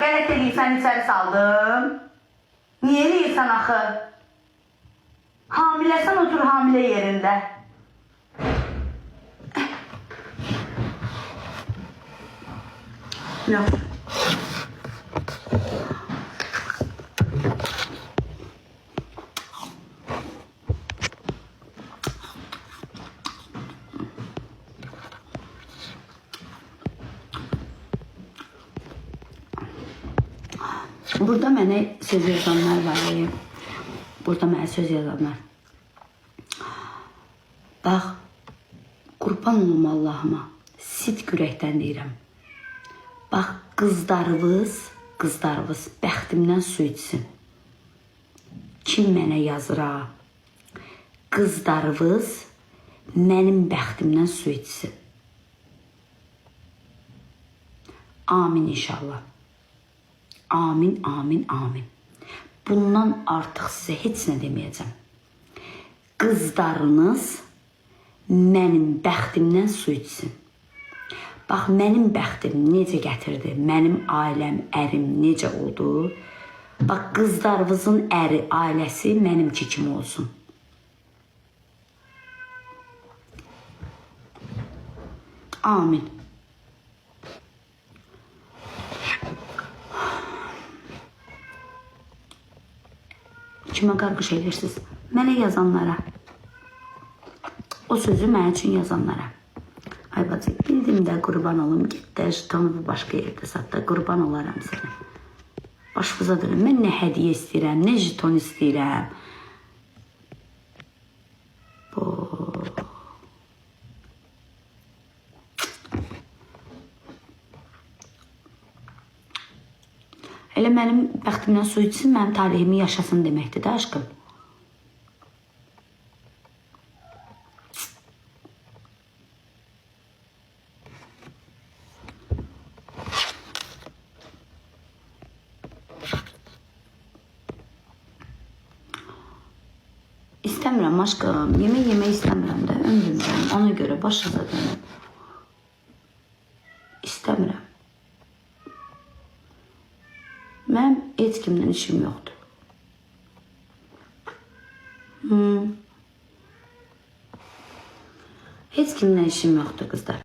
Qələt edirsən, içəri saldım. Niyə eləyirsən axı? Hamiləsən, otur hamilə yerində. Yox. Burada mənə söz yazanlar var. Burada mənə söz yazanlar. Bax, qurban olum Allahıma, sidq ürəkdən deyirəm. Bax, qızlarınız bəxtimdən su içsin. Kim mənə yazır ha? Qızlarınız mənim bəxtimdən su içsin. Amin inşallah. Amin, amin, amin. Bundan artıq sizə heç nə deməyəcəm. Qızlarınız mənim bəxtimdən su içsin. Bax, mənim bəxtim necə gətirdi, mənim ailəm, ərim necə oldu. Bax, qızlarınızın əri, ailəsi mənimki kimi olsun. Amin. Kimə qarqış edirsiniz? Mənə yazanlara. O sözü mən üçün yazanlara. Ay bacı, bildim də qurban olum, get də jitonu başqa yerdə sat da, qurban olaram sənə. Başınıza dönüm, mən nə hədiyə istəyirəm, nə jiton istəyirəm. Elə mənim bəxtimdən su içsin, mənim talihimi yaşasın deməkdir də aşkım. İstəmirəm aşkım, yemək istəmirəm də, ömrümdən, ona görə başınıza dönüm. İstəmirəm. Mənim heç kimdən işim yoxdur. Heç kimdən işim yoxdur, qızlar.